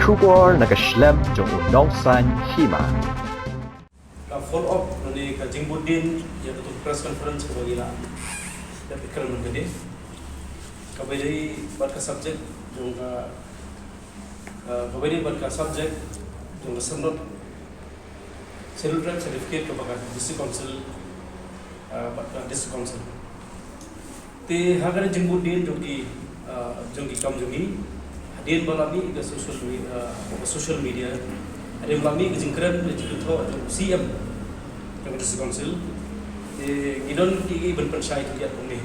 Shubor nakaslem jong unongsan hima. Follow up dari Kajing Budin yang untuk press conference kebagila dan pikir menjadi kabeli berkat subjek juga kabeli berkat subjek juga senot children certificate kepada district council berkat district council. Ti hagar Kajing Budin jogi kam jogi hadir balami ke social media ada balami ke jingkran itu CM dengan district council gidon ki berpercaya dia kami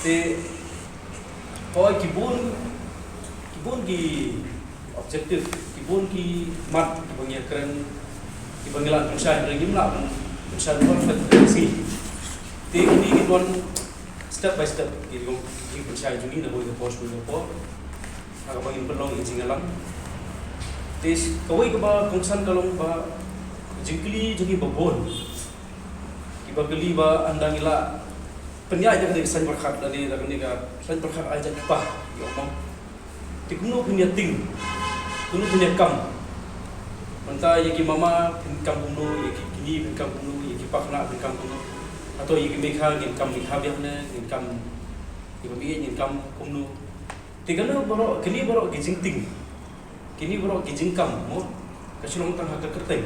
te koi kibun ki objektif kibun ki mat bangyakan ki banggilan percaya dari gimla percaya luar federasi te ini gidon step by step gitu percaya jungi na boleh post boleh po agak bangin pelong injingalang tes kawai ke ba kongsan kalong ba jingkli jungi babon kiba geli ba andangila penya aja kali kesan berkat dari ka kesan berkat aja kipa yo mo tikno punya ting kuno punya kam manta yaki mama kam kuno yaki kini kam kuno yaki pakna kam kuno atau yaki mekha ngin kam mekha biakna ngin kam ibabi ngin kam kuno tigano boro kini boro gijing ting kini boro gijing kam mo kasulong tang hak kerteng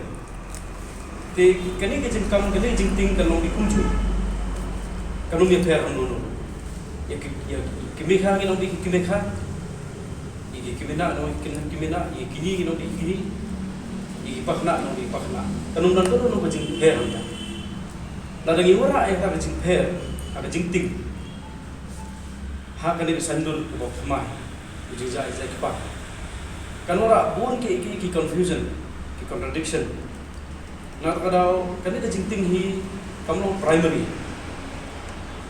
te kini gijing kam kini gijing ting kalong ikunju kanong ya ter nono ya kimekha ngin obi kimekha iki kimena no kimena iki kini ngin obi kini iki pakna no obi pakna kanong dan no gijing ter anta ladang iwara ay ta gijing ter aga gijing ting hak kani sandur ko kemah ujiza izai kipak kan ora buon ki confusion ki contradiction na kadao kani ka jingting hi kamno primary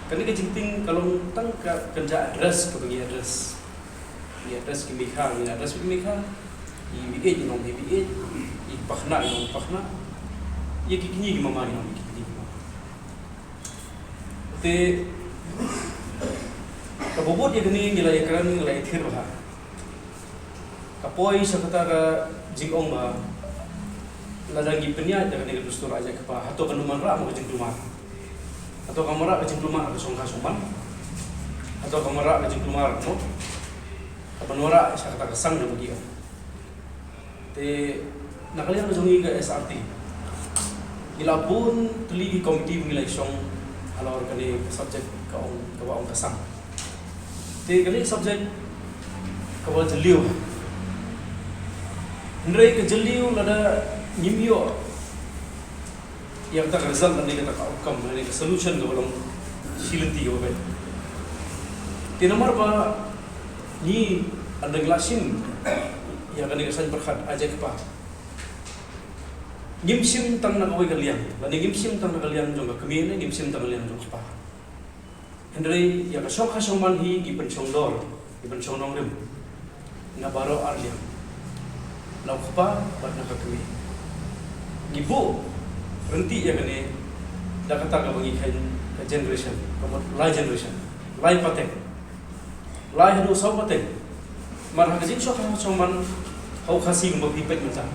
kani ka jingting kalong tang ka kerja address ko bagi address ki mikha ni address ki mikha i bi'id no bi'id i pakhna no pakhna ye ki kini ki mama ni no ki kini te kabubot ya gani nilai keran nilai thir bah kapoi sakata jingong ba ladangi penya dengan nilai dustur aja kepa atau kanuman ra mo jing rumah atau kamera jing rumah ke songka soman atau kamera jing rumah mo kapanora sakata kesang na dia te nakalian jongi ga SRT ilapun tuli komiti nilai song halor kali subjek kaong kesang te kali subjek kawal jeliu ndrei ke jeliu lada nyimyo yang tak result dan kata outcome dan solution ke belum silinti ke bae te nomor ba ni anda glasin yang kan kesan berkat aja kepa ngimsim tang na kawai kalian dan ngimsim tang na kalian jong kami ni ngimsim tang kalian jong kepa Hendrai ya kasong kasong manhi gi pencong dor gi pencong nong rim na baro arliam lau khapa bat na kakui gibu renti ya kene da kata ka bagi kain ka generation lai generation lai patek lai hadu sau patek mar hagajin so kasong man hau khasi ngom pipet macam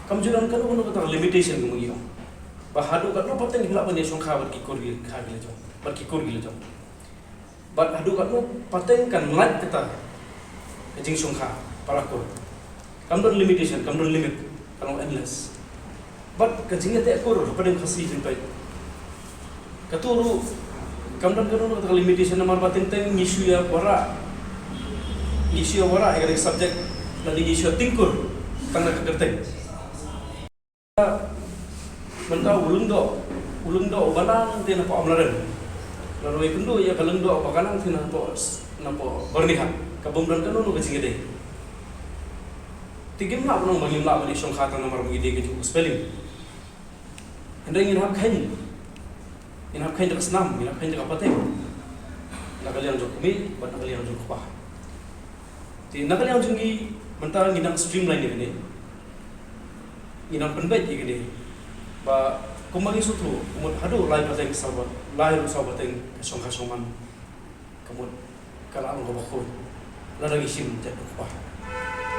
kamjuran kan ono kata limitation ngom giyo bahadu kan no patek gila pan song khabat ki kor gi kha gila jo berkikur gila jom. Bat adu kat mo pateng kan mat kita kajing songkha parakor. Kamdon limitation, kamdon limit, kalau endless. Bat kajing te ekor padeng khasi jumpai. Katuru kamdon kanu kata limitation namar pateng teng issue ya wara. Issue wara ya subject dan issue tingkur tanda kekerteng. Mentau ulung do banang tena pa amlaran. Lalu ikundu ya kaleng do apa kanang tina po bernihat kabumdan kanu no kajing gede tigim la no mangim la bani song khata nomor mugide gitu spelling anda ingin hak kain dak senam ingin hak kain dak pateng nakalian jok kami bat nakalian jok pa ti nakalian jungi mentang nginang streamline ni nginang penbet gede ba kumagi sutu kumut hadu lai pateng sabat lai sabateng kasong-kasongan kumut kala ang gobakon ladang isim jatuh bah.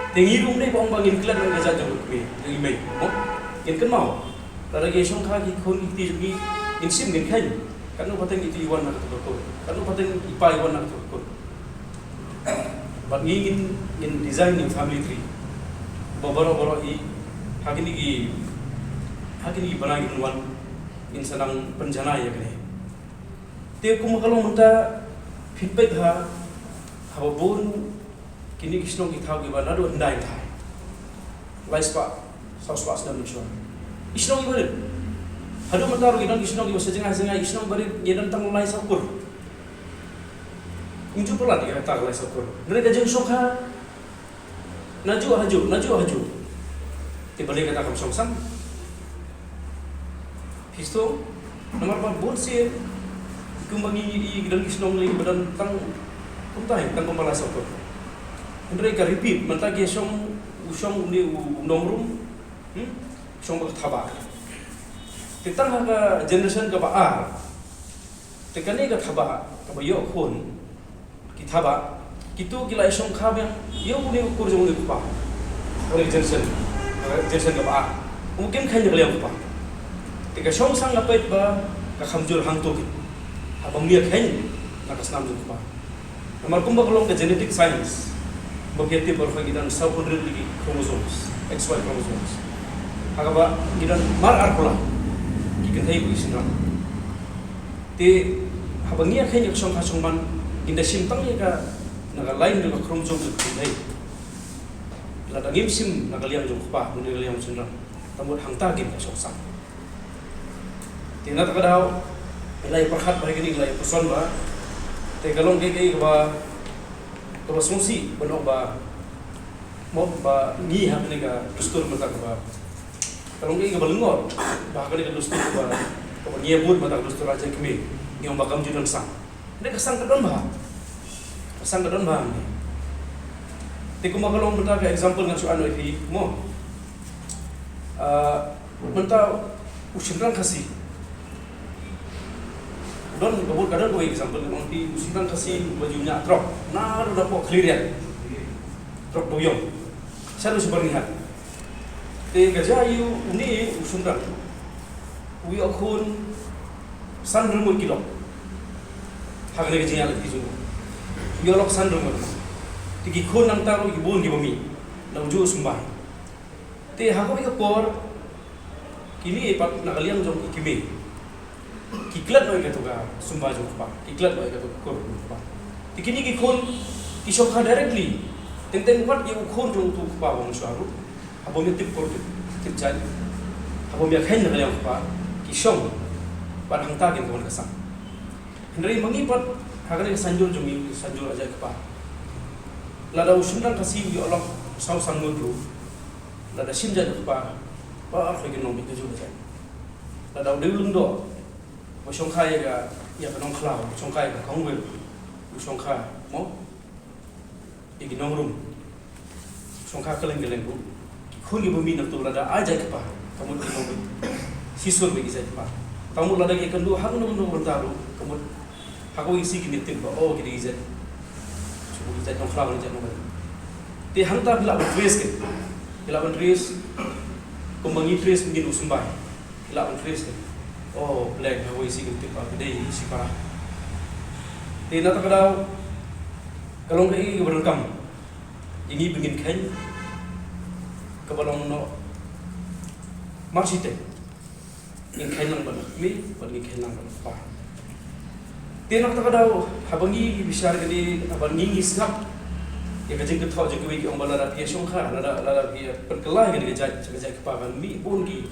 Tengi rumah ni bang bangin kelat dengan gajah jauh kami, yang imei, mo, yang kan mau, ladang isim kaki kon itu juga insim gen kain, kan pateng itu iwan nak terkor, kan pateng ipa iwan nak terkor. But ingin design yang family tree, bawa i, hakin ini banai wan, in senang penjana ya kene. Tiap kumakalong menta feedback hawa bon kini kisnong kita giba nado ndai thai laispa sauspa sedang mencuat isnong ibarit hadu mentaru gidang isnong iba sejengah isnong barit gedan tang lai sakur unjuk pelat ya tang lai sakur mereka jeng sokha naju tibalik kata kam songsang histo nomor 4 bon sih kumbangi i gidang isnong lagi badan tang kuntai tang pembala sakur mereka repeat, mentagi usong ni nomrum, usong berthabak. Tentang harga generation kebaar, tekani kethabak, kebayok pun kithabak, kitu gila usong kab yang yo ni ukur jong ni kupa, oleh generation kebaar, mungkin kanya beliau kupa. Teka usong sang ngapait ba kakamjur hangtuk, abang dia kanya nakasnam jong kupa. Nomor kumba kolong ke genetic science. Bagian baru kita 700 lagi chromosomes, XY chromosomes. Agak kita mar pula, kita tahu isin ram. Te habangia kaya kasong man, kita simpang ya ka naga lain dengan kromosom itu kita tahu. Lada sim naga liang jong kupa, naga liang isin ram. Tambut hangta kita kasong sang. Te nat kadau, ilai perhat bagi ini ilai person ba. Te kalong kaya kaba sungsi benok ba ngi ha menega dustur mata kaba kalau ngi kaba lengor ba kali ka dustur kaba ngi bud mata dustur aja kemi ngi bakam judon sang ne kasang kadon ba ni te kuma kalau mata ka example ngan suan oi mo menta usinran kasih don kabut kadang ko example ng di usitan kasi bajunya truk na udah po clear truk doyong saya lu sebenarnya te gajayu uni usuntan uwi akun san rumur kilo hagne gajinya lagi juga yolok san rumur tigi kun nang taru ibun di bumi na uju sumbah te hako ikapor kini pat nakaliang jong ikime kiklat noi ka tuga sumba jong pa kiklat noi ka tuga kor pa tikini ki khon ki shokha directly teng wat yu khon jong tu pa bong sharu abom ya tip kor tip jan abom ya khain na yang pa ki shong ban hang ta gen kon ka sang hendrai mangipat hagane sanjul jong sanjul aja pa lada usundang kasih yu Allah sau sang nudru lada simja pa pa arfa gen nom bi ju ja lada deulung do usong kaya ya kanong klau usong kaya ka kongwel usong kaya mo igi nongrum usong kaya keleng bu khuni bumi nak tu lada aja ke pa kamu di mobil sisur bagi saya pa kamu lada ke kendu hang nong bertaru kamu aku isi gini tim ba oh gini izat cuba izat nong klau izat nong ti hang ta bila trace ke bila trace kumbangi trace mungkin usumbai bila trace ke oh black hawa isi gitu pak gede isi parah tidak tak kadau kalau nggak berengkam ini bikin kain kebalong no marsite yang kain lang banget mi bagi kain lang banget pak tidak tak kadau habangi bisa gede habangi ngisap ya kajeng ketau juga wiki orang balada dia songkar lada dia perkelah gede gejaj kepakan mi pun ki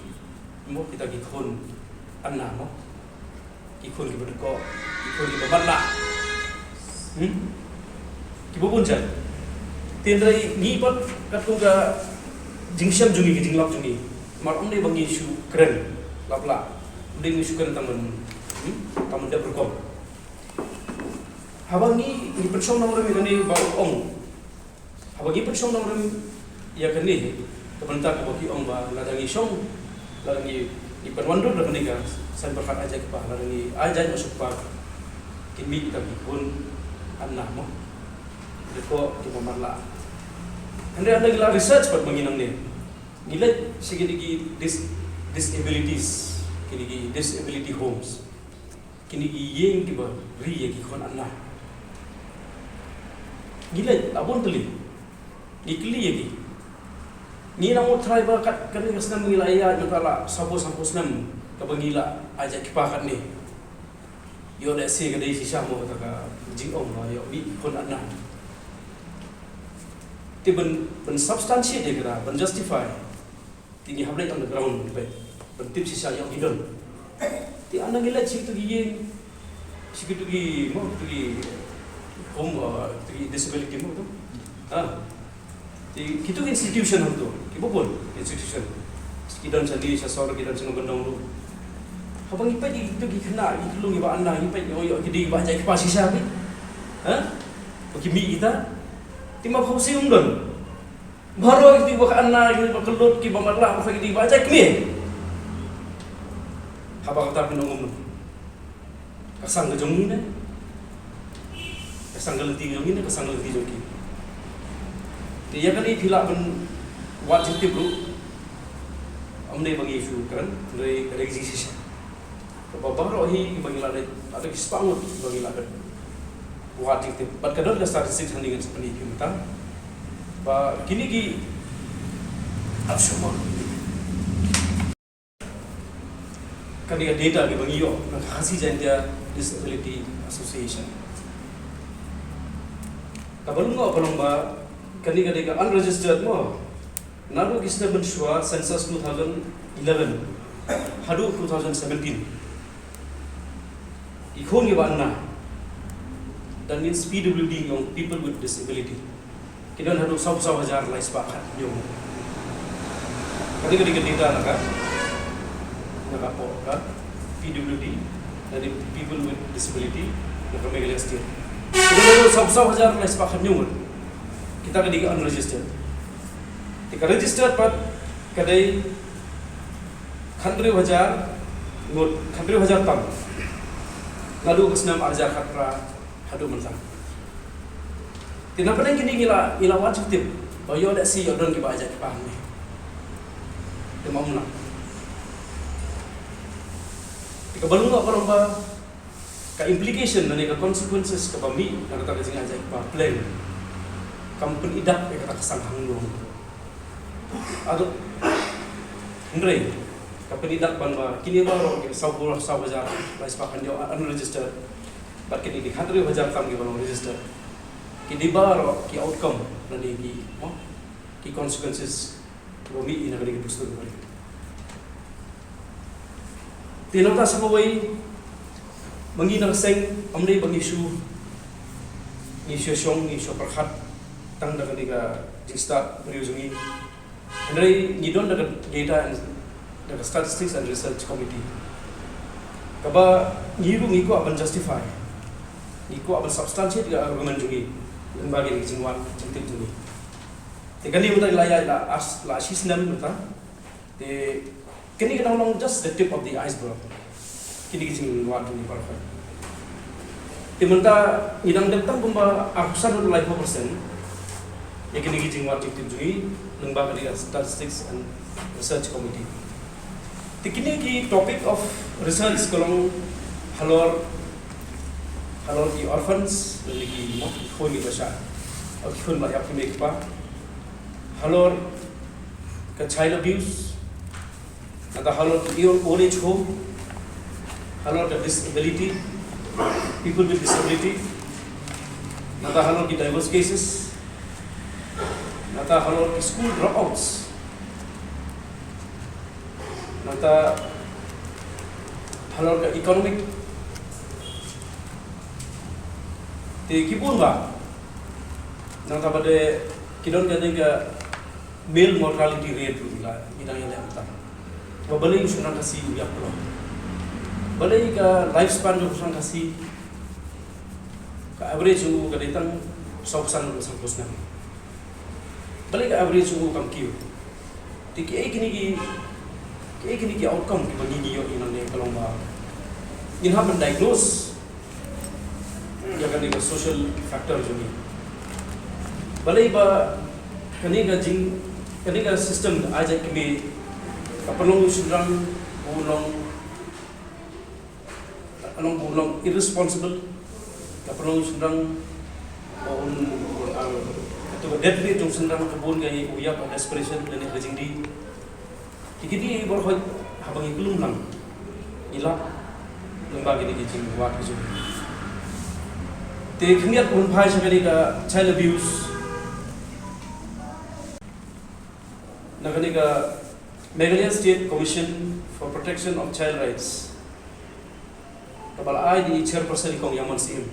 mau kita gikon anna mo ikon ki berko ikon ki babatla ki bubun jan tendrai ni pat katunga jingsyam jungi ki jinglap jungi mar om ne bangi isu keren lapla ding isu keren taman da berko habangi ni persong nang remi kani ba ong habangi persong nang remi ya kani kebentar ko ki ong ba ladangi song ladangi ipan wandor dah menikah, saya berkat aja ke pahala ini aja masuk pak, kimi kita pun anak mo, Deko di pemarla. Anda gila research pat menginang ni. Gila segini disabilities, kini disability homes. Kini yang tiba ri yang kon anak. Gila abon teli. Ikli lagi. Ni namu try ba kat kan senam ngila ya natala sampo senam ka bangila aja kipakat ni. Yo dah si kadai sisa mo kata ka jingong ba yo bi kon anak. Ti ben substantiate dia kira, ben justify. Ti ni hablai on the ground pe. Ben tip sisa yo hidon. Ti anak ngila cik tu gi cik tu gi mo tu gi home tu disability mo tu. Kita institution ham tu, kita pun institution. Kita sendiri sesuatu kita senang bendong tu. Habang ipai itu kena, itu lu iba anda ipai yo kita iba jadi pasi siapa? Bagi mi kita, timah khusus umdon. Baru kita iba anda kita kelut kita malah apa kita iba jadi kami. Habang kita bendong tu, kasang kejong ni, kasang kelenti kejong ni, kasang kelenti kejong ni. Dia kan ini bila ben wajib tipu, amne bagi isu kan, dari registrasi. Kalau baru ini bagi lada, ada kispangut bagi lada. Wajib tipu. But kadang ada statistik handingan seperti itu, betul? Bah kini ki, absurd. Kan dia data bagi yo, nak hasil jantia Disability Association. Kabarung nggak pelomba Kani unregistered mo. Naru kisah benshua census 2011, hadu 2017. Ikon iba anna. Dan means PWD yang people with disability. Kita hadu 1,000 lah sepakat yung. Kani data naka po ka PWD dari people with disability naka Megalang State. Kita hadu 1,000 lah sepakat yung. Kita kena unregistered. Jika registered pat kadai khandri hajar tam. Lalu kesenam arja khatra hadu mentang. Kenapa ni kini ila wajib tip? Bayo dak si odon ki baja ki paham ni. Demam nak. Jika belum apa lomba ka implication dan ka consequences ka bami nak kata sing aja pa plan. Company idak yang kata kesanghang dong. Aduh, Andre, company idak banwa kini baru kita sahaja lah sepakan dia unregistered. But kini di khandri hajar tam kita baru register. Kini baru ki outcome nanti ki consequences bumi ini akan kita pusat balik. Tinota semua menginang seng amri bangisu isu perhat. Tang daga diga start using Andai ngidon daga data and daga statistics and research committee. Kaba ngiku akan justify, ngiku akan substantiate ga argument jungi, lembaga ni jingwan jentik jungi. Tekani utai laya la asis nam uta. Te kini kita long just the tip of the iceberg. Kini jingwan jungi parfait. Te menta idang datang kumba akusan utai 5%. Yang kini kita wajib tunjui lembaga di Statistics and Research Committee. Tikini ki topic of research kalau halor di orphans lagi mau ikut ni bahasa, ikut banyak pemilik pa. Halor ke child abuse, atau halor ke old age home, halor ke disability, people with disability, atau halor ke diverse cases. Nata halor school dropouts, nata halor ke economic, te kipun ba, nata pada kidon kadang male mortality rate tu lah, idang yang lepas. Balai usuran kasih uyak pulau, balai ke lifespan usuran kasih, ke average tu kadang 100% balik ke average suku kam kiu. Tiki kini ki outcome ki bagi dia inang dia kalau ba. Inha mendiagnose ya kan dia social factor jadi. balai ba kaniga system aja kami kapalong sudrang bulong irresponsible kapalong sudrang atau deadly jong sudrang kabun gay uyap ada desperation dan kajing di kikidi borhoy habang ikulum lang ilap lembaga ni kajing buat kajing te kniat pun phai sa kaniga child abuse na kaniga Meghalaya State Commission for Protection of Child Rights. Kapala ay di chairperson kong Yaman Sim.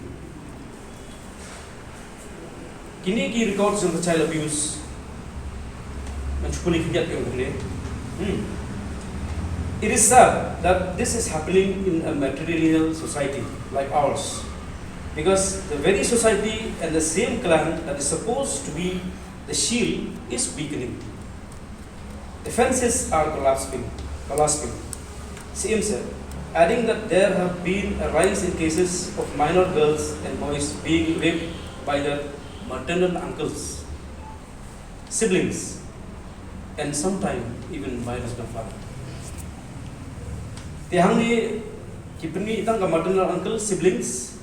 Kini ki records of child abuse. Manchukuli kiyat yung kuni. It is sad that this is happening in a matrilineal society like ours, because the very society and the same clan that is supposed to be the shield is weakening. Defenses are collapsing. CM said, adding that there have been a rise in cases of minor girls and boys being raped by their maternal uncles, siblings, and sometimes even by husband father. Tiang ni kipni itang ka maternal uncle, siblings,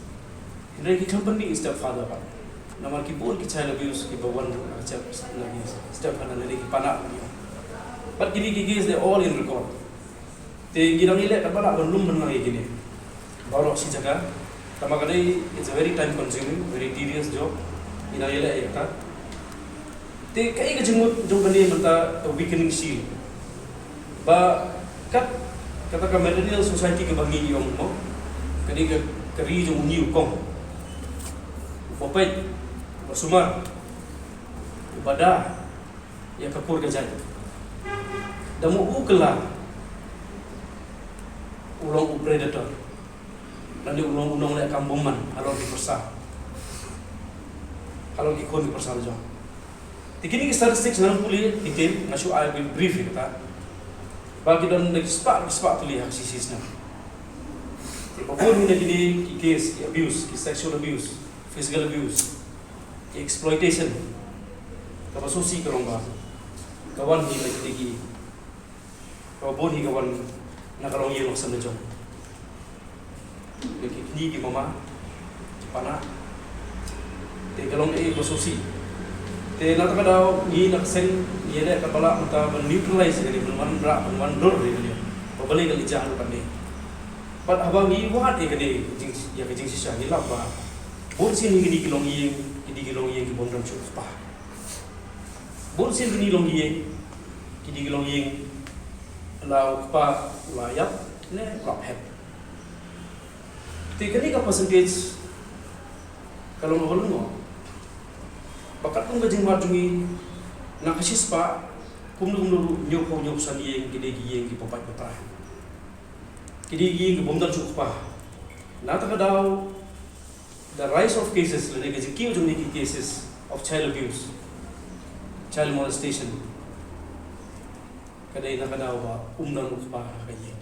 hindi ki company stepfather pa. Naman kipun ki child abuse ki bawan stepfather na ki panak niyo. But gini gigi they all in record. Te girang ile kapala belum menang gini. Baru si jaga. Tama kadai it's a very time consuming, very tedious job. Ina ile ya ka. Te kai ka jemut jong bani mata weakening shield. Ba kata ka material society ke bangi yung mo. Kani ka kari jong uniu kong. Popet, basumar. Ibadah ya kapur ka jay. Damu ukela ulong predator nanti ulong lek kambuman kalau dipersa kalau dikon dipersa aja tikini statistik dalam puli detail ngasu I will brief kita bagi dan spak tuli hak sisisna apapun ini kini case abuse, sexual abuse, physical abuse, exploitation kapasusi kerongba kawan ni lagi kau boleh kawan nak kalau yang sama jom. Lagi ni mama, pana. Te kalau kasusi. Te nak kadau ni nak sen ni ada kapala kita neutralize ni belum dor ni. Pabalik kali jalan kan ni. Pat abang ni buat ni ya kejing sisa ni lah ba. Bon sin ni kilong yang ki bom dam cukup pa. Bon sin ni kilong yang lau pa layak ne lap het. Tiga ni ka percentage kalau ngolong bakat kung gajing marjungi nakasis pa kumlu nyop san yeng gidegi ki papai papai. Gidegi ki bomdal cuk pa. Nata kadau the rise of cases le gajing kiu jung cases of child abuse, child molestation. Kadai nak ada apa umdan upah kaya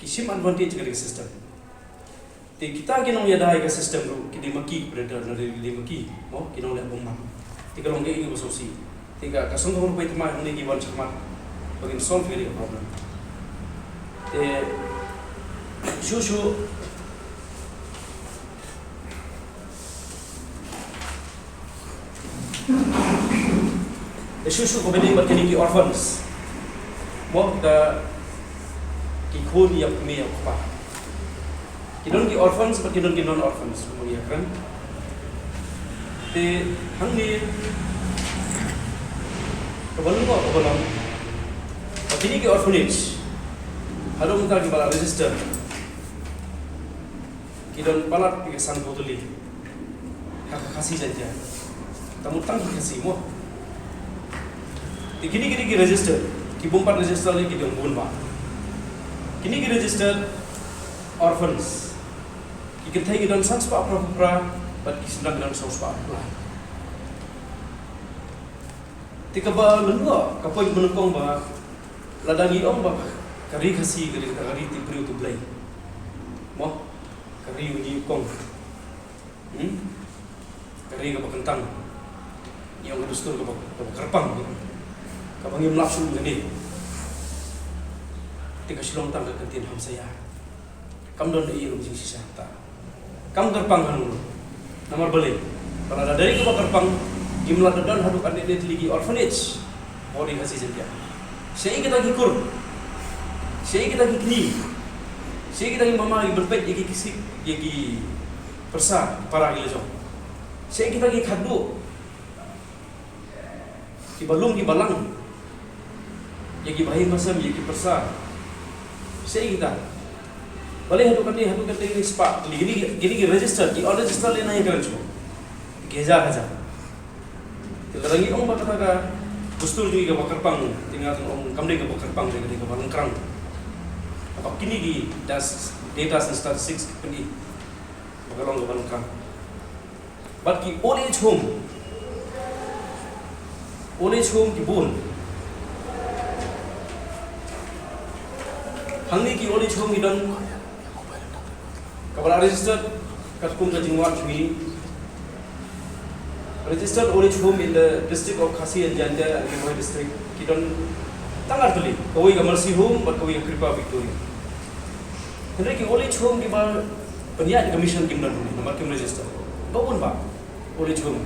kisim advantage dari sistem. Te kita kinong yadai ka sistem ru kidi maki predator na kidi maki mo kinong le bomba. Te kalong kay ibu sosi. Te ka kasong ko pa itma hindi giwan chakmat bagin solve very problem. Te shushu Shushu ko bini bat kini ki orphans. Mo da ki khun yap mi yap pa. Kidon ki orphans bat kidon ki non orphans mo ya kan. Te hang ni kabalong. Kini ki orphanage. Halo muta ki bala register. Kidon palat ki sang botuli. Hak kasih saja. Tamu tang ki kasih mo. Kini ki register, ki bumpat register lagi ki dong ba. Kini ki register orphans. Ki ketai ki dan sans pa pra bat ki sedang dan saus pa. Tika ba lengo kapoy menukong ba ladangi om ba kari kasi kari ti priu tu blay. Mo kari ni kong. Kari ka bakentang yang kedustur ke kerpang kapang yang langsung gini tiga silong tangga kantin ham saya kam don iya lu sisa ta kam kerpang kan nomor beli kalau ada dari ke kerpang jumlah dan haduk adik ligi orphanage body kasih saja saya kita gikur saya kita gikni saya kita mama berbaik yagi kisik yagi persa para gilajong saya kita gikadu ki balung ki balang yagi bahi masam yagi persa saya kita boleh hadu kati ini spa gini register ki order register lena yang keren cuma geza kalau lagi orang kata gustur juga bakar pang tinggal orang kamdeng bakar pang dengan dengan barang kerang apa kini di data and statistics kini bakal orang barang kerang but ki old age home ki bun hangni ki old age home idan kapal registered katkum ka jingwat chumi registered old age home in the district of Khasi and Janda and Gimoi district kidon tangar tuli kawai ka mercy home but kawai ka Kripa Victoria henry ki old age home ki ba panya di commission kimdan ni nomor kim register bawun ba old age home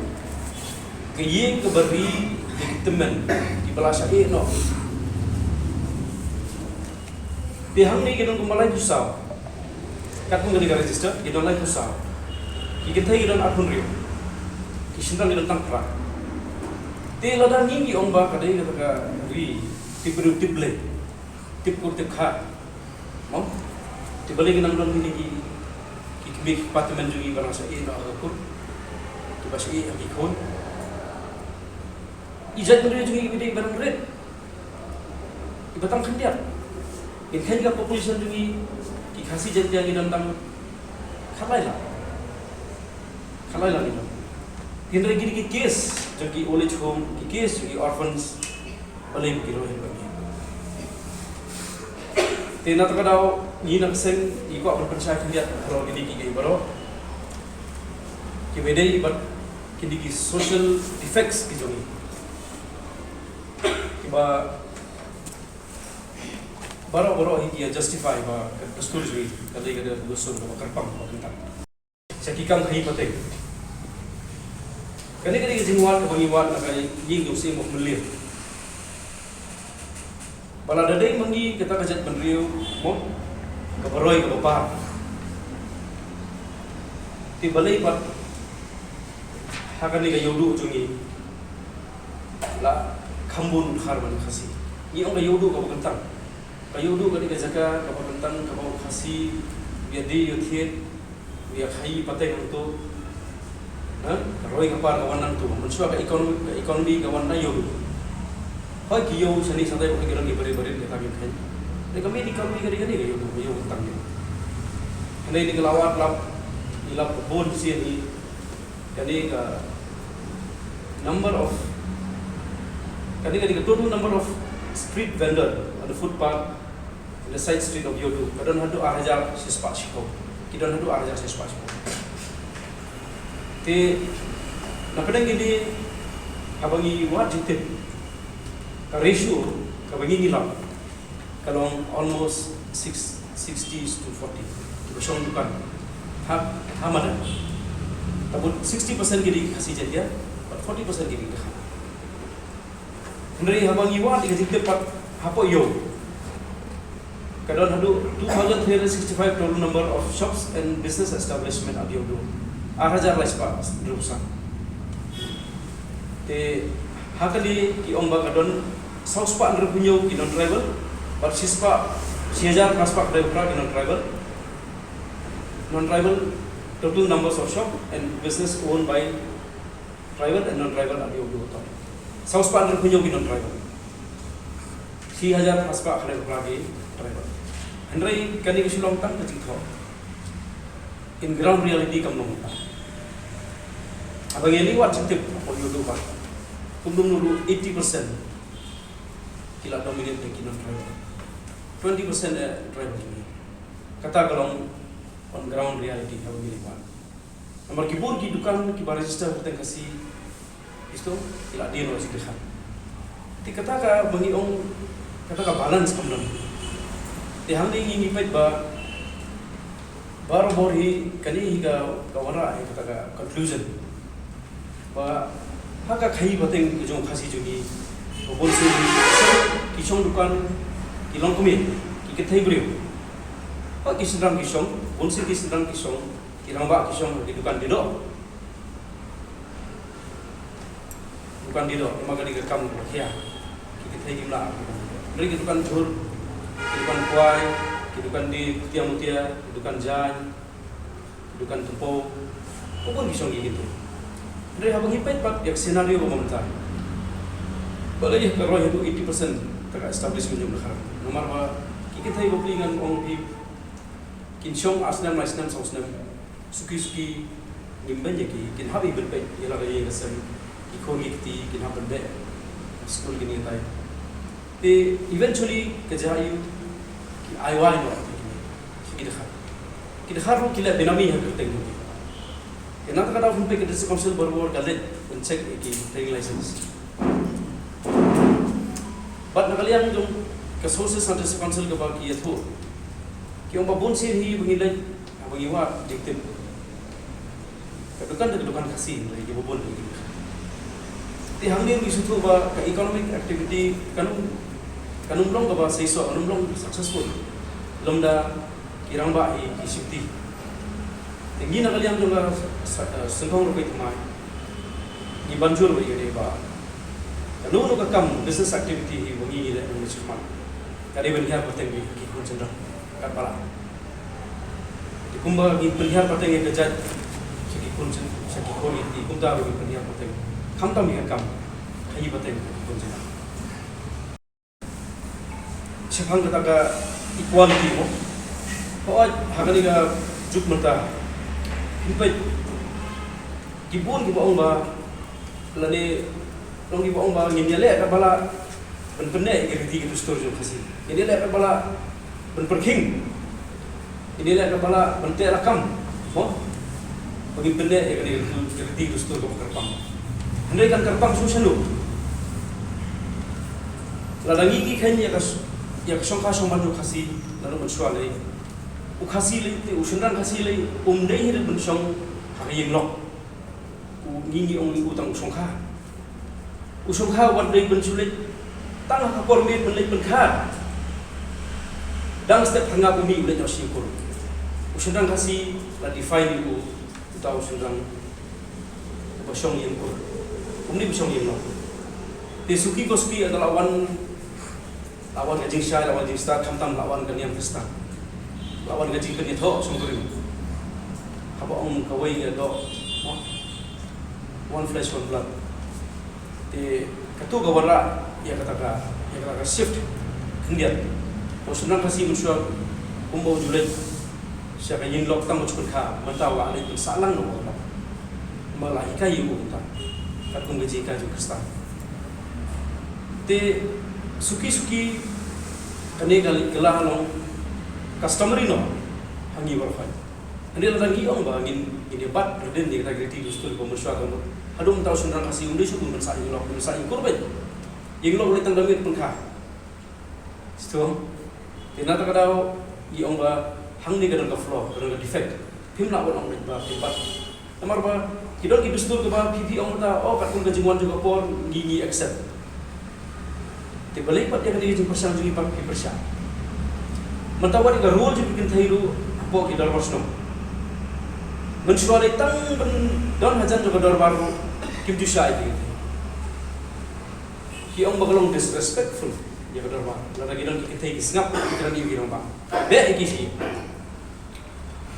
ke ye ke beri di temen di belasah no pihang ni kidon kumalai pusau katkum ka register kidon lai pusau kikitai kidon akun rio kisindang di tentang perak. Tela dan ini orang bah kadai kata ka ri tipu tiple tipu tikha, mau tibalik nang don ini ki kibik apartment juga barasa na akur tibas aki kon ijat mendiri juga ibidai barang red ibatang kandiat in kan population juga ki Khasi jati yang tentang kalai lah ni Hindra gini case jadi old age home case jadi orphans boleh begitu bagi. Tena terkadau ni nak sen ikut berpercaya lihat kalau gini kiki baru kibedai ibat kini social effects gitu ni. Kiba baru ini justify ba kestul jadi kada dosun ba kerpang ba kentak. Sakikam khai pateng. Kani jingwat ke pengiwat nak ying dosi mau melir. Bala dadai mangi kita kajat penriu mo keperoi ke bapa. Ti balai pat hakan ni ka yodu jungi. La khambun khar ban Khasi. Ni ong ka yodu ka kentang. Ka yodu ka jaka ka kentang ka Khasi biar di yuthiet biar khai pateng untuk Roy kapar kawan nang tu, manusia ke ekonomi kawan na yo. Hoi kiyo seni santai ko kira ni beri-beri kita kan. Ni kami di ekonomi kali-kali yo utang yo. Ini di kelawat lap ilap bon sini. Kali ka number of total number of street vendor on the footpath in the side street of Yodu. Kadang hadu 1000 sispa siko. Kidon hadu 1000 sispa siko. Te napedang gini abangi wat jitip ka ratio kabangi nilap kalong almost 60 to 40 besong dukan hamada tabut 60% gini Khasi jadi but 40% gini dah henry abangi wat jitip pat hapo yo kadon hadu 2365 total number of shops and business establishment at Yodu 8000 lah sepak rusak. Te hakali ki omba kadon sauspa under punyo ki non travel, but sispa 6000 kaspak dari ukra ki non travel total numbers of shop and business owned by private and non travel at Yodu hotel. Sauspa under punyo ki non travel. 6000 kaspak dari ukra ki travel. Henry kani ki sulong tang kecik tho. In ground reality kam nong. Abang ini wat cetip apa Yodu pak. Kundung dulu 80% kila dominate dengan driver. 20% driver ini. Kata kalau on ground reality abang ini pak. Nomor kibur ki dukan ki register berteng Khasi Isto ila dino sikha. Ti kata ka bangiong kata ka balance kamlan. Ti hang ni pait ba baro borhi kani higa kawara kata ka conclusion. Ba haka khai bateng jong khasi jogi bol se kisong dukan kilong kumi kithai brio. Ba kisrang kisong bol se kisrang kisong kiramba kisong di dukan dido. Bukan di dok, emang kali gekam kia, kita jumlah. Mereka dukan jur, dukan kuai, dukan di tiang mutia, dukan jan, dukan tempo, pun kisong gitu. Mereka abang hipai pak yang senario meminta. Kalau ya kalau itu 80% terkait establish jumlah harap. Nomor apa? Kita hidup dengan orang di kinsong asnam asnam sausnam, suki nimban jadi kin habi berbaik, ialah kaya kesem. Ikoni kin happen there school gini tai te eventually kejayu ki aiwal no ki dekhar ro kila benami ha kerteng ni kena ta kada phone pe ke council borobor galet check ki training license but nakalian jong ke sources sa council ke ba ki yatho ki om babon se hi bangilai abangiwa dikte kedukan kasih lagi babon lagi ti hangni isu tu ba economic activity kanum long ba seiso kanum long successful lomda kirang ba isipti tingi na kaliang jong sengkong ro kai thmai ni banjur ba yede ba kanu no ka kam business activity hi wangi le ni chuma kade ben ya pateng ki kun chandra ka pala ti kumba gi pelihar pateng ke jat ki kun chandra ki ko ni ti kumta ba ki pelihar pateng kamtam ni kam khai bateng kunjina sephang kata ka equality mo ko hagani ga juk mata hipai kibun ki baong ba lani long ki baong ba ngin le ka bala ben penne ki riti ki store jo khasi ini le ka bala ben perking ini le ka bala ben te rakam mo bagi penne ki riti ki store ko kerpang Andai kan kerpang susah lu. Ladangi ki kan ya kasong manu kasih lalu mensual lagi. Ukasih lagi, usundang kasih lagi. Umdai hidup mensong hari yang lok. Ngingi ong utang usongka. Usongka wadai mensulit. Tang kapor mit menlai menkha. Dang step hanga bumi udah nyosi kur. Usundang kasih la define itu utau usundang basong yang kur. Umni bisa ngino. Tesuki koski adalah lawan gajing syai, lawan gajing star, kamtam lawan kaniam pesta. Lawan gajing kani tho sungkurim. Haba om kawai ya do. One flesh one blood. Te katu gawara ya kata shift kendian. Posunang kasih musuh umbo julet. Siapa yang lok tang mucukun kha, mentawa itu salang no. Malaika ibu kita. Kung gaji ka jo kasta te suki kane gala halong customer no hangi warfai ane lagi ong ba ngin debat reden ni kata griti dustul ko muswa ko hadum taw sunang kasi unde su kun sa inglo kurben inglo ulit tang damit pengka sto tina ta kadaw i ong ba hangni gadang ka flow gadang ka defect pim la ong ba debat nomor ba kidon kidustul ke ba pipi ong ta kat kun gajinguan juga por gigi accept te balik pat dia kali jing persang juli pak ki persang mentawari ka rule ji bikin thairu apo ki darbar sno mensuale tang ben don hajan juga darbar kim ju sai ki ong bagalong disrespectful ya darbar la lagi don ki thai snap ki tran ni ba be ki si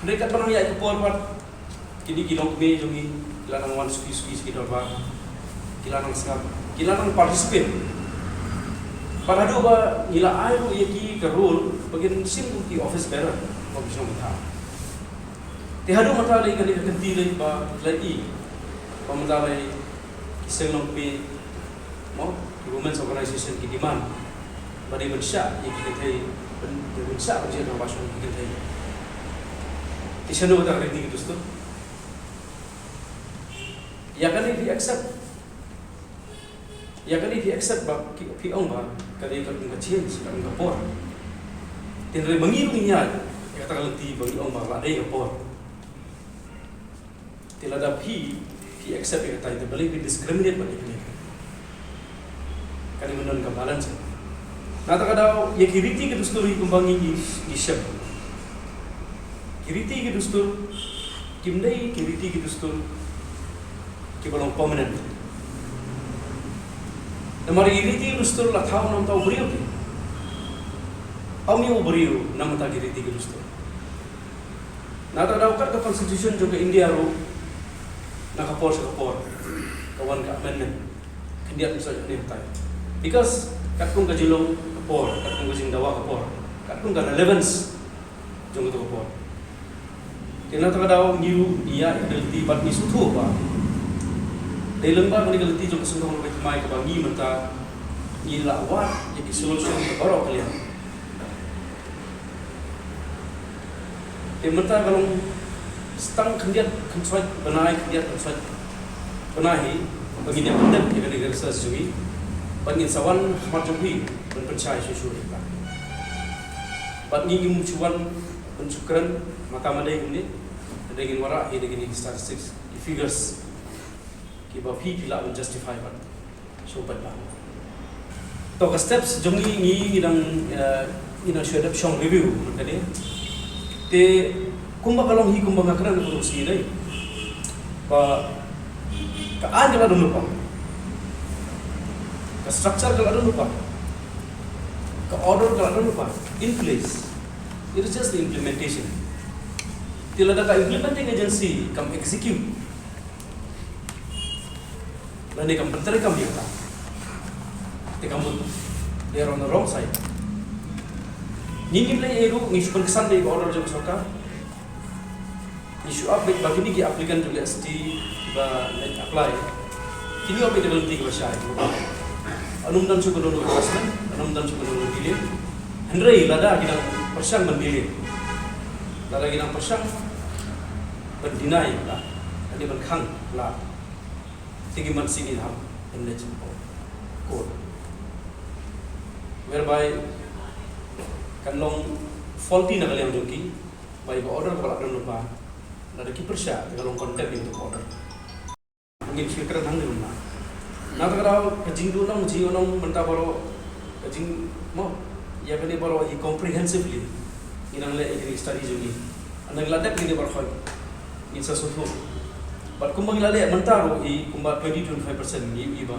mereka panang ya ke por pat kini kilong be jongi kilanang wan suki sekitar ba kilanang sengap kilanang participate pada do ba nila ayo yaki ka role bagian sim ki office bearer ko bisa mata te hadu mata lai kali kanti lai ba lagi pamata lai kiseng long pe mo women's organization ki demand bari bersya yaki katai bersya kerja dalam bahasa ki katai isano ta kali gitu tu ya kan di accept Ya kali di accept ba pi ong ba kali ka change ka ngapor. Tinre mangiru niya kata kalti bagi ong ba la dei ngapor. Tilada pi accept kata itu balik discriminate ba ni. Kali menon ka balance. Nata kada ya kiriti ke dusturi kumbangi di syab. Kiriti ke dustur kimdai kiriti ke dustur ki balong permanent. Namari kiriti ke dustur la thau nam tau beriu ki. Ami o beriu nam ta kiriti ke dustur. Nata kada ukat ka constitution juga India ro nakapor kawan ka amendment. Kendiat misalnya ni tai. Because katkung kajulong kapor, katkung kajing dawa kapor, katkung ka relevance jong itu kapor. Kena takadaw niu dia ikaliti bat ni sutu ba. Dalam ba kani kaliti jong kesungguh lebih mai ka bangi menta ni lawat jadi solution ka baro kalian. Menta kalau stang kendiat kenswat benai kendiat kenswat benahi bagi dia pendet ya kani garsa sui. Bangin sawan marjumhi berpencai susu kita. Bat ni mucuan pencukran mata madai ini dengan wara ini dengan statistics figures kiba pila justify bat so bat ba. To ka steps jongi ni ina share shong review tadi. Te kumba kalong hi kumba ngakran produksi dai. Ba ka anja dulu pa. Ke structure kalau ada lupa, ke order kalau ada lupa, in place. It is just the implementation. Tidak ada implementing agency, kamu execute. Lalu kamu berteriak kamu biar. Kamu they are on the wrong side. Ningin lagi itu ngisu berkesan dari order jauh soka. Ngisu update bagi ni aplikasi juga ST ba apply. Kini apa yang terjadi bahasa itu? Anum dan suku dulu assessment, anum dan suku dulu delay. Hendrai lada kita persang mendelay. Lada kita persang berdinai lah, ada berkhang lah. Tinggi man sini ham, knowledge code. Whereby kan long faulty na kalian joki, by order kalau ada lupa, lada kipersya kalau konten itu order. Mungkin sekitar hang di rumah. Nata kadao kajing dunong jionong menta baro kajing mo ya kani baro i comprehensively inang le i study jogi anang ladak ni baro khoi in sa suthu but kumbang lale menta ro i kumba 20-25% ni iba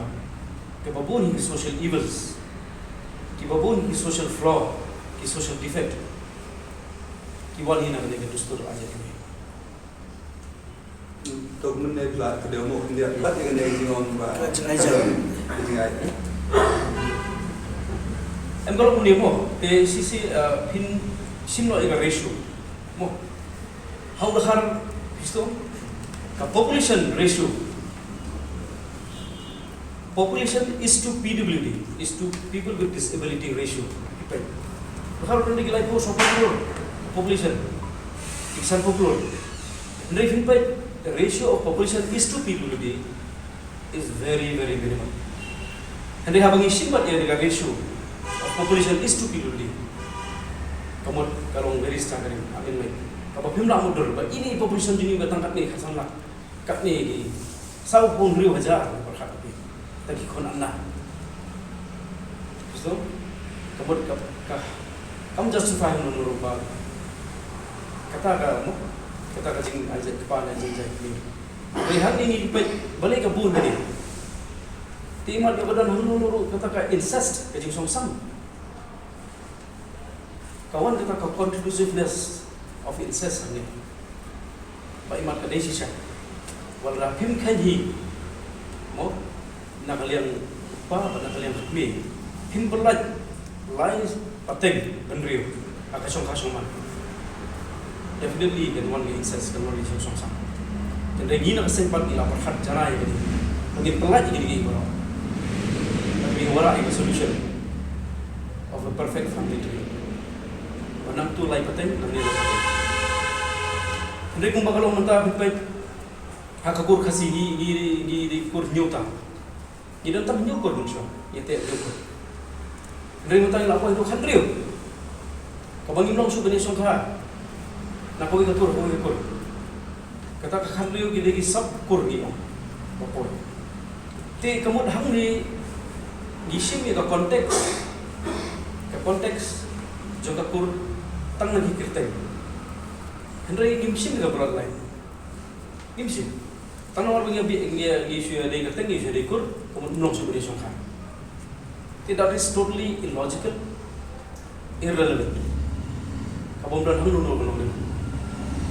ke babun hi social evils ki babun hi social flaw ki social defect ki wal hi na kani ke dustur aja ni Tok menai pula kedai umur dia pula dengan dia jingon ba. Jingai. Kalau punya mo, te sisi pin simlo ega ratio, mo. How the har isto? Ka population ratio. Population is to PWD, is to people with disability ratio. Har nanti gilai po population. Iksan population. Nanti fin the ratio of population is to PWD is very minimal. And they have an issue but the ratio of population is to PWD. Kamu kalau very staggering, I mean, kalau pimla mudur, but ini population jenis batang kat ni kasan lah, kat ni di, sau pun riu hajar berkat ni, tapi kon anak. So, kamu justify menurut apa? Kata jing aja kepala jing ni. Lihat ini balik ke bun tadi. Timat ke badan hulu kata incest ke jing songsam. Kawan kata conclusiveness of incest ni. Baik mat ke desi syak. Walau pim kanji, mo nak kalian hukmi. Pim berlaj, lain pateng penriu. Akasong man. Definitely kan one incest kan one issue song. Dan lagi nak sempat di lapor hak jarai jadi. Mungkin pelaj jadi gini orang. Tapi wala itu solution of a perfect family tree. Wanam tu lai pateng nanti lai pateng. Jadi kung bakal menta pipai hakakur kasi di kur nyota. Kita tak menyukur manusia, ia tak menyukur. Dari mata yang lakukan itu kan real. Kau bagi nong sudah nisong kah? Nak kau ikut kur. Kata kan real kita lagi sab kur ni, apa? Ti kamu dah ni gisim ni ke konteks, jangka kur tang lagi kertai. Henry gisim ni ke berat lain. Gisim. Tanah orang yang isu ada kertai, isu ada kur, kamu nong sudah nisong kah? That is totally illogical, irrelevant. Kamu berani nol.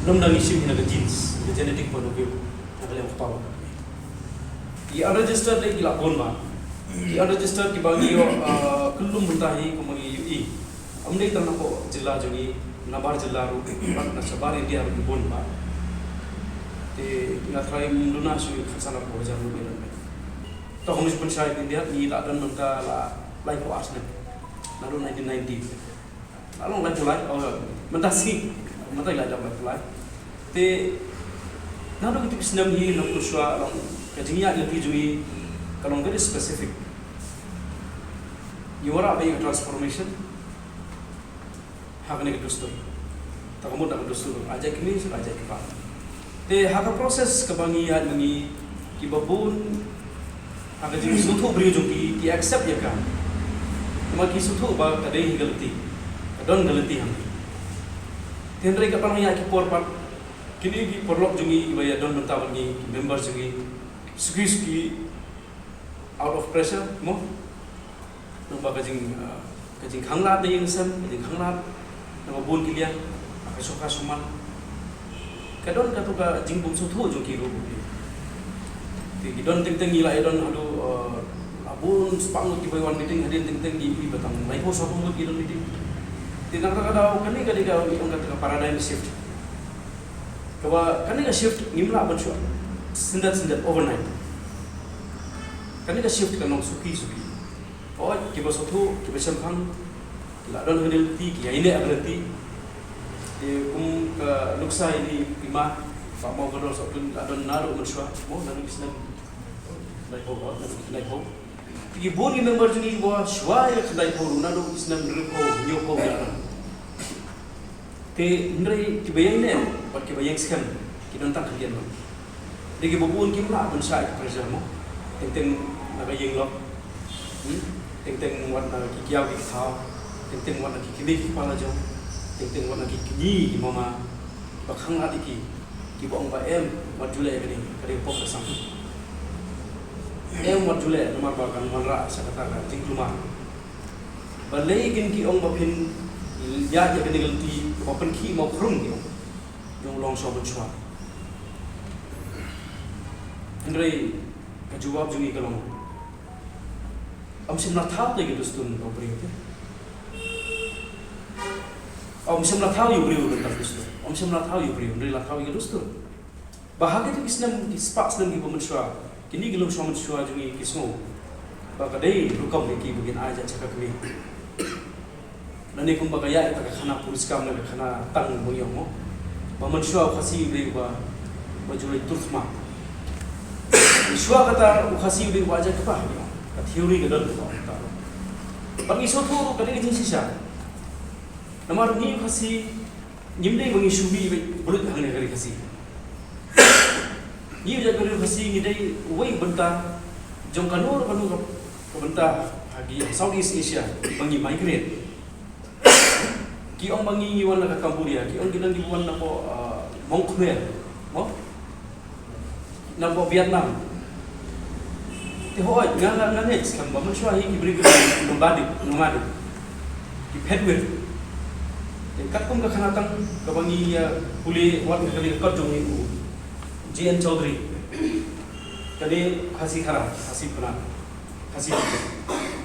Belum dah issue ni ada genes, the genetic point of view. Apa yang kau tahu? Ia register lagi lapon bah. Ia register di bagi kelum bentahi kemagi UI. Ambil tanah ko jilla jadi nabar jilla ru, nak sabar India ru bon bah. Te nak try menduna sui khasana ko jaru ni. Toh kami pensyait India ni tak ada mentah lain ko Arsenal. Lalu 1990. Lalu lain pulai, mentah sih, mentah lain dah lain pulai. Te, lalu kita bisa nampi nak usah, lalu kajian yang dijui, kalau very specific. You are apa yang transformation? Hak ni kedustur. Tak kamu tak kedustur. Ajak ini, ajak kita. Te, hak proses kebangian mengi kibabun, hak jadi suatu berujung ki accept ya kan. Maki suatu bah kadai galati, kadon galati ham. Tiada lagi apa namanya kipor pak, kini kiporlok jungi bayar don mentawan ni member jungi, suki out of pressure mo, nampak kajing khanglat ni yang sem, kajing khanglat, nampak bun kilian, kasoka suman, kadon katuka jing bung suatu jungi ru. Ti don ting ilai don aduh. Abun sepangut di bawah meeting hadir ting di batang. Mai ko sa pun di meeting. Tinang kada kani kada ang kata paradigm shift. Kawa kani ka shift nimla ban syo. Sindat overnight. Kani ka shift kanong suki. Oh, kiba sotu, kiba sampang. La don hadir ti ki ini aglati. Ka luksa ini lima pa mau kadol sa tun adon naru ban syo. Mo nanu isna. Like ho. Igi boni member jungi bawa suaya kedai koru nado isnam nrepo nyoko yaran. Te nrei kibayang ne, pat kibayang skan kinantang kalian mo. Digi bubun kimla pun sai kerja mo. Teng nagayeng lo. Teng wat na kikiaw kikthao. Teng wat na kikini kipala jo. Teng wat na kikini mama. Bakhang adiki kibong ba wat julai kani kare pok sang. Wat julai nomor bakan manra sakata jing rumah. Balai gin ki ong bapin ya kani galti bapan ki mau khrum ki yung long so bunchwa. Andre kajawab jungi kalong. Am simna thau te gidustun ko bringte. Am simna thau yu briu ta gidustun. Am simna thau yu briu andre la thau gidustun. Bahagi tu isnam di sparks nam ki bunchwa. Kini gelum suaman suah jungi kismo, bakadai rukam leki begin aja cakap kami. Nani kum bagaya kita khana puris kam nak khana tang boyong mo, baman suah khasi beri ba bajulai turfma. Suah kata khasi beri wajah kepah ni, teori kedal tu. Bagi suatu kadang ini sisa. Nama ni khasi nyimdai bagi subi belut hangne kari khasi. Ia jaga diri khasi ni dai wei benta jong kanur ke benta hagi Southeast Asia bangi migrate ki ong bangi wan ka Cambodia ki ong gilang di wan na po Mong Khmer mo na po Vietnam te hoy nga next kam ba man shwa hi ki bring nomadic ki pedwit te kakum ka khanatang ka bangi puli wat ngali ka jong ni JN Chaudhary, tadi khasi khara, khasi pernah, khasi.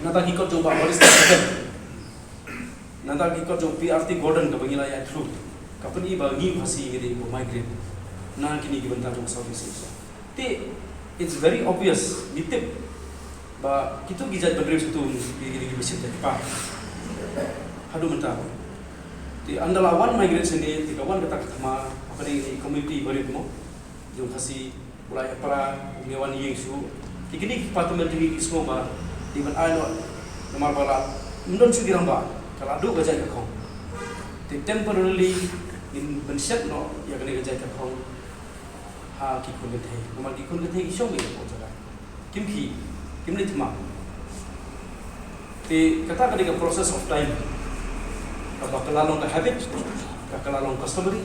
Nanti kita coba baris tersekat. Nanti kita coba PRT Gordon ke Bangladesh through. Kapan ini bagi khasi ini migrate. Nah kini kita bentar coba Southeast Asia. It's very obvious. Nitip, bah kita gijat berdiri situ gini bersih jadi pak. Hadu bentar. Anda lawan migration ini, tiga wan kita ketemu apa ni community baru tu mo. Yung kasi mulai para umiwan yang su Ikini department tinggi semua ba di mana ayo nomor bala mendon sugirang ba kalau adu gajah ke kong temporarily in benset no ya kena gajah ke kong ha ki kun gete nomor ki kun gete isong ge ko jara kim ni tma te kata ka process of time ka kelalong ka habit ka kelalong customary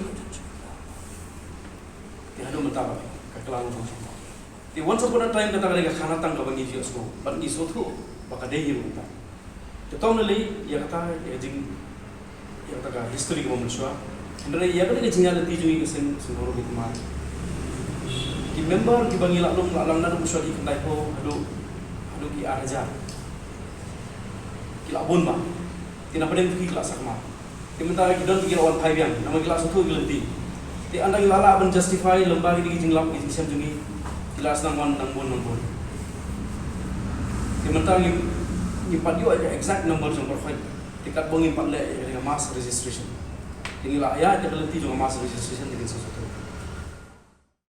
ya hadu mentaba ka kelalong customer di once upon a time kata ka khana tang ka bangi fi osmo bangi so thu baka dei yu ta to tonally ya kata ya jing ya kata history ko menswa ndre ya kata jinga lati jui ke sen sengoro ki ma ki member ki bangi la long na du so di kai ho hadu ki araja ki la bon ma tina padeng ki kelas sakma ki mentara ki don ki lawan phai biang nama kelas tu ki lenti ti anda ki lala ban justify lembagi di jing lap ki sem jungi kelas nang bon di mentang impat juga ada exact number yang perfect dekat bong impat le dengan mass registration inilah ayat yang lebih juga mass registration dengan sesuatu